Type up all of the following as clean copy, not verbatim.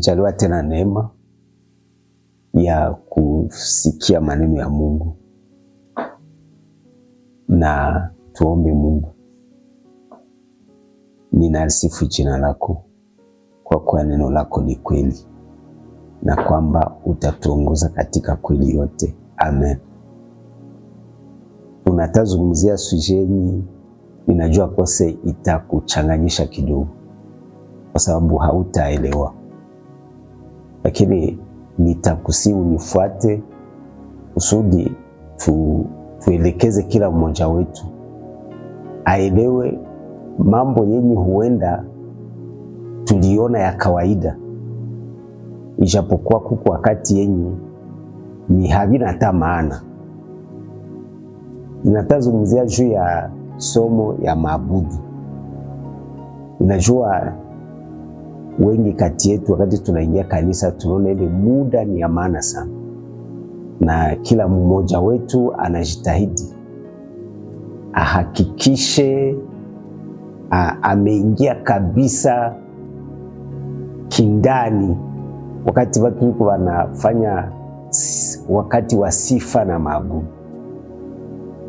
tumejaliwa tena neema ya kusikia maneno ya Mungu, na tuombe Mungu. Ninasifu jina lako kwa kuwa neno lako ni kweli na kwamba utatuongoza katika kweli yote. Amen. Unatazungumzia sujeni, ninajua kose itakuchanganyisha kidogo kwa sababu hautaelewa, lakini nitakusihi unifuate kusudi tuelekeze kila mmoja wetu aelewe mambo yenye huenda tuliona ya kawaida, ijapokuwa kuko wakati yenye ni havina hata maana. Ninatazungumzia juu ya somo ya maabudu. Unajua wengi kati yetu wakati tunaingia kanisa tunaona ile muda ni ya maana sana, na kila mmoja wetu anajitahidi ahakikishe ameingia kabisa kindani wakati watu wanafanya wakati wa sifa na maabudu,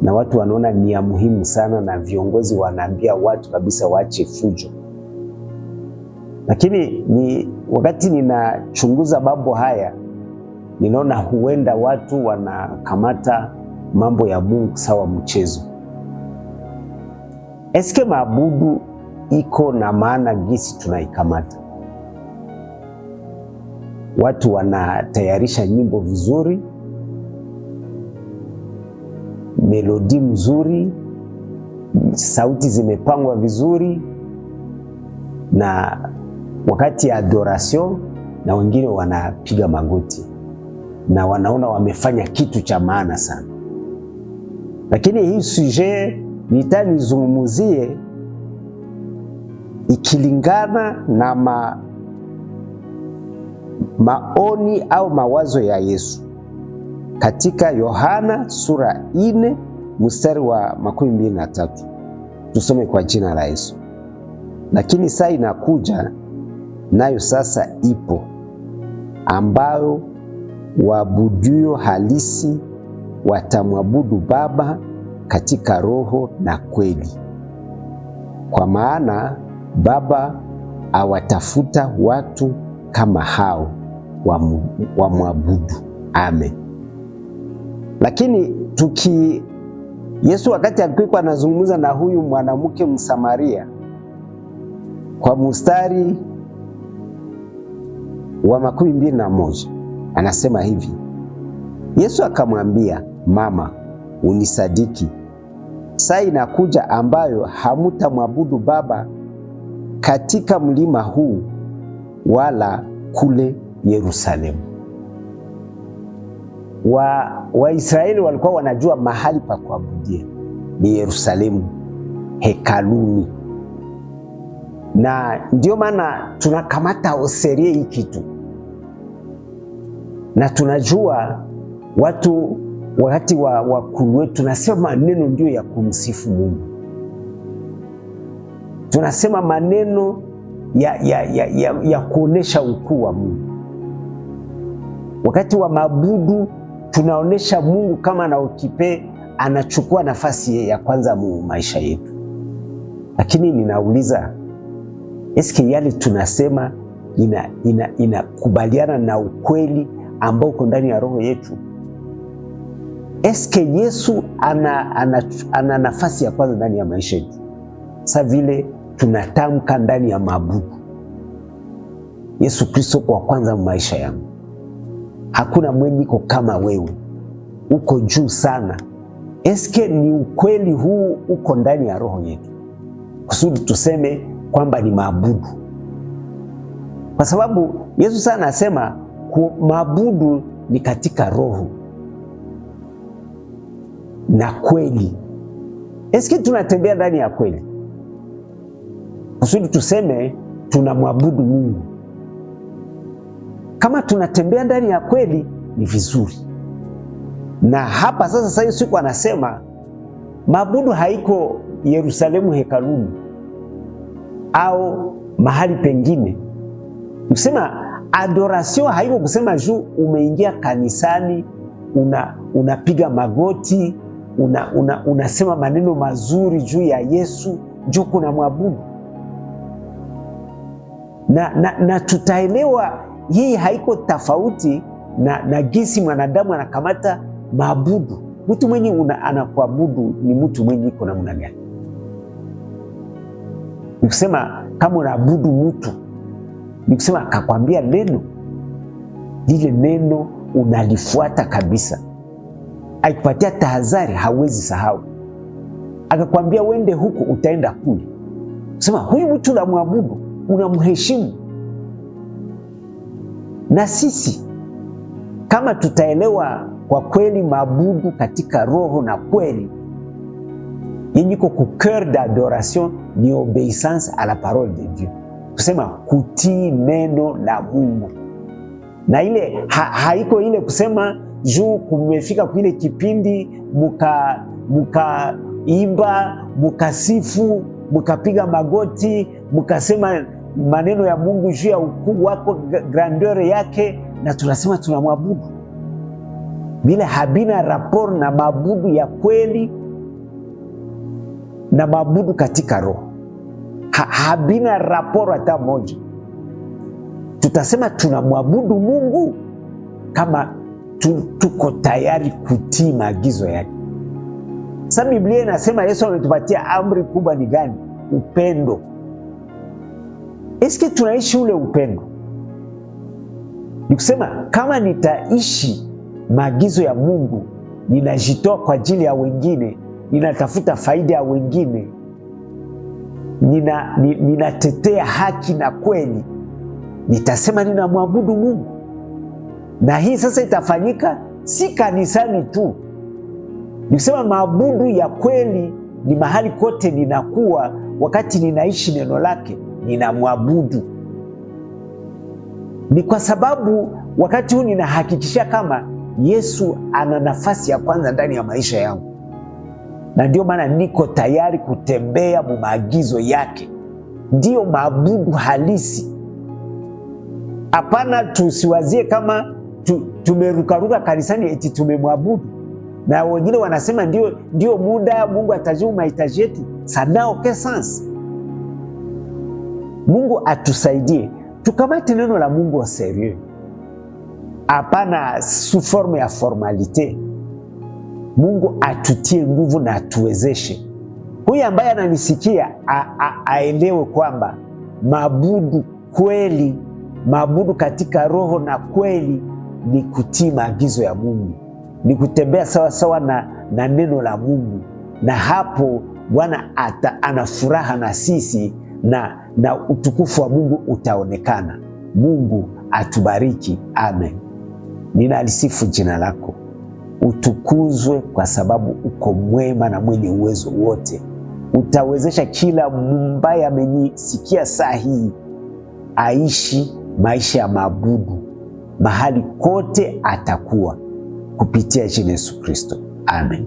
na watu wanaona ni ya muhimu sana, na viongozi wanaambia watu kabisa waache fujo. Lakini wakati ninachunguza mambo haya, ninaona huenda watu wanakamata mambo ya Mungu sawa mchezo. Eske maabudu iko na maana gisi tunaikamata? Watu wanatayarisha nyimbo vizuri, melodi mzuri, sauti zimepangwa vizuri, na wakati ya adoration na wengine wanapiga magoti na wanaona wamefanya kitu cha maana sana. Lakini hii sujet nitanizungumuzie ikilingana na maoni au mawazo ya Yesu katika Yohana sura 4 mstari wa 23. Tusome kwa jina la Yesu. Lakini saa inakuja, nayo sasa ipo, ambayo waabuduo halisi watamwabudu Baba katika roho na kweli, kwa maana Baba awatafuta watu kama hao wamwabudu. Amen. Lakini Yesu wakati alikuwa anazungumza na huyu mwanamke Msamaria, kwa mstari wa 21 anasema hivi: Yesu akamwambia, mama, unisadiki, saa inakuja ambayo hamutamwabudu Baba katika mlima huu wala kule Yerusalemu. Waisraeli walikuwa wanajua mahali pa kuabudia ni Yerusalemu, hekaluni, na ndio maana tunakamata oserie hii kitu, na tunajua watu wakati wa kulu wetu tunasema maneno ndio ya kumsifu Mungu, tunasema maneno ya kuonesha ukuu wa Mungu. Wakati wa maabudu tunaonesha Mungu kama na ukipe anachukua nafasi ya kwanza mu maisha yetu. Lakini ninauliza, eske yale tunasema inakubaliana na ukweli ambao uko ndani ya roho yetu? Eske Yesu ana nafasi ya kwanza ndani ya maisha yetu? Sa vile tunatamka ndani ya maabudu, Yesu Kristo kwa kwanza mu maisha yangu. Hakuna mwenye iko kama wewe, uko juu sana. Eske ni ukweli huu uko ndani ya roho yetu kusudi tuseme kwamba ni maabudu? Kwa sababu Yesu sana anasema maabudu ni katika roho na kweli. Eske tunatembea ndani ya kweli kusudi tuseme tunamwabudu Mungu? Kama tunatembea ndani ya kweli ni vizuri. Na hapa sasa Yesu anasema maabudu haiko Yerusalemu hekaluni au mahali pengine. Msema adoration haiko kusema juu umeingia kanisani unapiga magoti unasema maneno mazuri juu ya Yesu juu kuna mwabudu. Na tutaelewa hii haiko tofauti na gisi mwanadamu anakamata maabudu. Mtu mwenye anakuabudu ni mtu mwenye iko namna gani? Nikusema kama unaabudu mtu, nikusema akakwambia neno, lile neno unalifuata kabisa. Akikupatia tahadhari hawezi sahau. Akakwambia wende huku utaenda kule. Kusema huyu mtu unamwabudu, unamheshimu. Na sisi kama tutaelewa kwa kweli maabudu katika roho na kweli, yenye iko ku cœur d'adoration ni obéissance à la parole de Dieu. Kusema kutii neno la Mungu. Na ile haiko ile kusema juu kumefika kile kipindi mukaimba, mukasifu, mukapiga magoti, mukasema maneno ya Mungu juu ya ukuu wako, grandeur yake, na tunasema tunamwabudu. Bila habina rapport na maabudu ya kweli na maabudu katika roho. Habina rapport hata moja. Tutasema tunamwabudu Mungu kama tuko tayari kutii maagizo yake. Sasa Biblia inasema Yesu ametupatia amri kubwa ni gani? Upendo. Eske tunaishi ule upendo? Nikusema kama nitaishi maagizo ya Mungu, ninajitoa kwa ajili ya wengine, ninatafuta faida ya wengine, ninatetea haki na kweli, nitasema ninamwabudu Mungu. Na hii sasa itafanyika si kanisani tu. Nikusema maabudu ya kweli ni mahali kote ninakuwa, wakati ninaishi neno lake, ninamwabudu. Ni kwa sababu wakati huu ninahakikisha kama Yesu ana nafasi ya kwanza ndani ya maisha yangu. Na ndio maana niko tayari kutembea mu maagizo yake. Ndio maabudu halisi. Hapana, tusiwazie kama tumerukaruka kanisani eti tumemwabudu. Na wengine wanasema ndio muda Mungu atajibu mahitaji yetu. Sanao ke sense. Mungu atusaidie tukamate neno la Mungu au sérieux. Hapana sous forme ya formalite. Mungu atutie nguvu na atuwezeshe. Huyu ambaye ananisikia aelewe kwamba maabudu kweli, maabudu katika roho na kweli ni kutii maagizo ya Mungu. Ni kutembea sawa sawa na neno la Mungu. Na hapo Bwana ana furaha na sisi na utukufu wa Mungu utaonekana. Mungu atubariki. Amen. Ninalisifu jina lako. Utukuzwe kwa sababu uko mwema na mwenye uwezo wote. Utawezesha kila mbaya amenisikia saa hii aishi maisha ya maabudu mahali kote atakuwa, kupitia jina Yesu Kristo. Amen.